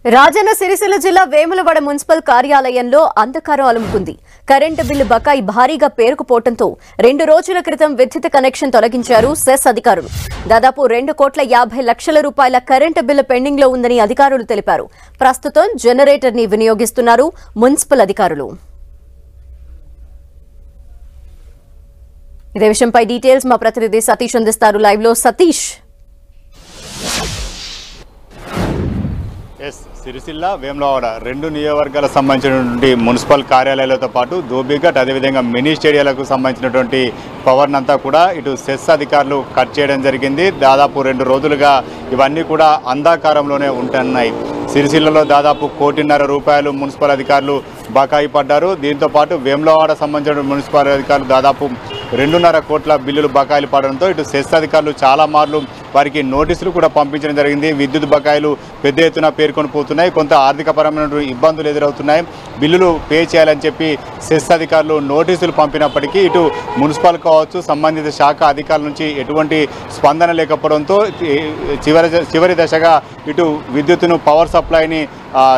రాజన్న సిరిసిల్ల జిల్లా వేములవాడ మున్సిపల్ కార్యాలయంలో అంధకారం అలుముకుంది. కరెంటు బిల్లు బకాయి భారీగా పేరుకుపోవడంతో 2 రోజుల క్రితం విద్యుత్ కనెక్షన్ తొలగించారు సెస్ అధికారులు. దాదాపు 2,50,00,000 రూపాయల కరెంటు బిల్లు పెండింగ్ లో ఉందని అధికారులు తెలిపారు. ప్రస్తుతం జనరేటర్ ని వినియోగిస్తున్నారు మున్సిపల్ అధికారులు. ఇదే విషయంపై డీటెయిల్స్ మా ప్రతినిధి సతీష్ అందిస్తారు. లైవ్ లో సతీష్. సిరిసిల్ల వేములవాడ 2 నియోజకవర్గాల సంబంధించినటువంటి మున్సిపల్ కార్యాలయాలతో పాటు ధోబీఘట్ అదేవిధంగా మినీ స్టేడియాలకు సంబంధించినటువంటి పవర్ని అంతా కూడా ఇటు సెస్ అధికారులు కట్ చేయడం జరిగింది. దాదాపు 2 రోజులుగా ఇవన్నీ కూడా అంధకారంలోనే ఉంటున్నాయి. సిరిసిల్లలో దాదాపు 1,50,00,000 రూపాయలు మున్సిపల్ అధికారులు బకాయి పడ్డారు. దీంతో పాటు వేములవాడ సంబంధించిన మున్సిపల్ అధికారులు దాదాపు 2.5 కోట్ల బిల్లులు బకాయిలు పడడంతో ఇటు సెస్ అధికారులు చాలా మార్లు వారికి నోటీసులు కూడా పంపించడం జరిగింది. విద్యుత్ బకాయిలు పెద్ద ఎత్తున పేర్కొని పోతున్నాయి. కొంత ఆర్థికపరమైన ఇబ్బందులు ఎదురవుతున్నాయి. బిల్లులు పే చేయాలని చెప్పి సెస్ అధికారులు నోటీసులు పంపినప్పటికీ ఇటు మున్సిపల్ కావచ్చు సంబంధిత శాఖ అధికారుల నుంచి ఎటువంటి స్పందన లేకపోవడంతో చివరి దశగా ఇటు విద్యుత్తును పవర్ సప్లైని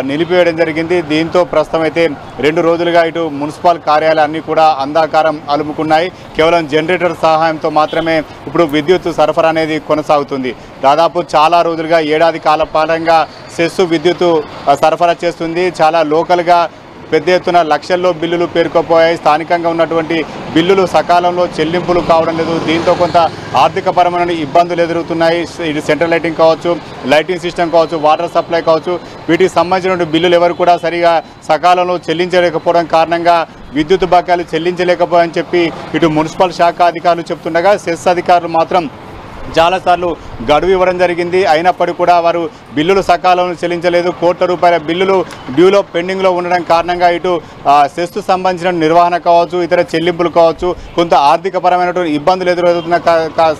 నిలిపివేయడం జరిగింది. దీంతో ప్రస్తుతం అయితే 2 రోజులుగా ఇటు మున్సిపల్ కార్యాలయాలన్నీ కూడా అంధకారం అలుముకున్నాయి. కేవలం జనరేటర్ సహాయంతో మాత్రమే ఇప్పుడు విద్యుత్ సరఫరా అనేది కొనసాగుతుంది. దాదాపు చాలా రోజులుగా ఏడాది కాల పాలంగా సెస్ విద్యుత్ సరఫరా చేస్తుంది. చాలా లోకల్గా పెద్ద ఎత్తున లక్షల్లో బిల్లులు పేరుకుపోయాయి. స్థానికంగా ఉన్నటువంటి బిల్లులు సకాలంలో చెల్లింపులు కావడం లేదు. దీంతో కొంత ఆర్థికపరమైన ఇబ్బందులు ఎదురవుతున్నాయి. ఇది సెంట్రల్ లైటింగ్ కావచ్చు, లైటింగ్ సిస్టమ్ కావచ్చు, వాటర్ సప్లై కావచ్చు, వీటికి సంబంధించిన బిల్లులు ఎవరు కూడా సరిగా సకాలంలో చెల్లించలేకపోవడం కారణంగా విద్యుత్ బకాయిలు చెల్లించలేకపోయాయని చెప్పి ఇటు మున్సిపల్ శాఖ అధికారులు చెప్తుండగా సెస్ అధికారులు మాత్రం చాలాసార్లు గడువు ఇవ్వడం జరిగింది. అయినప్పటికీ కూడా వారు బిల్లులు సకాలంలో చెల్లించలేదు. కోట్ల రూపాయల బిల్లులు డ్యూలో పెండింగ్లో ఉండడం కారణంగా ఇటు సెస్ సంబంధించిన నిర్వహణ కావచ్చు, ఇతర చెల్లింపులు కావచ్చు, కొంత ఆర్థికపరమైనటువంటి ఇబ్బందులు ఎదురవుతున్న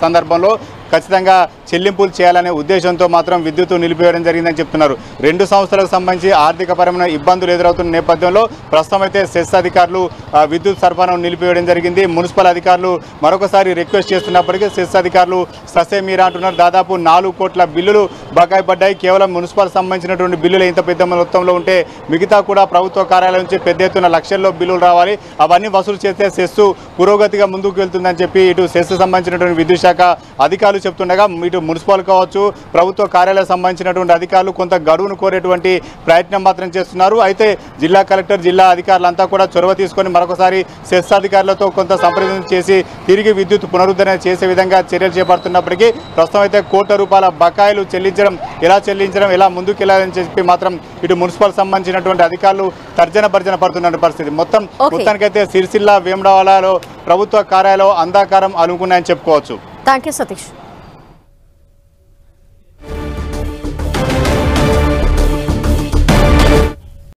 సందర్భంలో ఖచ్చితంగా చెల్లింపులు చేయాలనే ఉద్దేశంతో మాత్రం విద్యుత్ నిలిపివేయడం జరిగిందని చెప్తున్నారు. 2 సంస్థలకు సంబంధించి ఆర్థికపరమైన ఇబ్బందులు ఎదురవుతున్న నేపథ్యంలో ప్రస్తుతం అయితే సెస్ అధికారులు విద్యుత్ సరఫరాను నిలిపివేయడం జరిగింది. మున్సిపల్ అధికారులు మరొకసారి రిక్వెస్ట్ చేస్తున్నప్పటికీ సెస్ అధికారులు ససే మీరా అంటున్నారు. దాదాపు 4 కోట్ల బిల్లులు బకాయి పడ్డాయి. కేవలం మున్సిపల్ సంబంధించినటువంటి బిల్లులు ఇంత పెద్ద మొత్తంలో ఉంటే మిగతా కూడా ప్రభుత్వ కార్యాలయం నుంచి పెద్ద ఎత్తున లక్షల్లో బిల్లులు రావాలి. అవన్నీ వసూలు చేస్తే సెస్ పురోగతిగా ముందుకు వెళ్తుందని చెప్పి ఇటు సెస్ సంబంధించినటువంటి విద్యుత్ శాఖ అధికారులు చెప్తుండగా ఇటు మున్సిపల్ కావచ్చు ప్రభుత్వ కార్యాలయం సంబంధించినటువంటి అధికారులు కొంత గడువును కోరేటువంటి ప్రయత్నం మాత్రం చేస్తున్నారు. అయితే జిల్లా కలెక్టర్, జిల్లా అధికారులంతా కూడా చొరవ తీసుకొని మరొకసారి సెస్ అధికారులతో కొంత సంప్రదింపు చేసి తిరిగి విద్యుత్ పునరుద్ధరణ చేసే విధంగా చర్యలు చేపడుతున్నప్పటికీ ప్రస్తుతం అయితే కోట్ల రూపాయల బకాయిలు చెల్లించడం ఎలా ముందుకు వెళ్ళాలని చెప్పి మాత్రం ఇటు మున్సిపల్ సంబంధించినటువంటి అధికారులు తర్జన భర్జన పడుతున్న పరిస్థితి. మొత్తానికైతే సిరిసిల్ల వేములవాడలో ప్రభుత్వ కార్యాలయం అంధకారం అలుముకున్నాయని చెప్పుకోవచ్చు. థాంక్యూ సతీష్.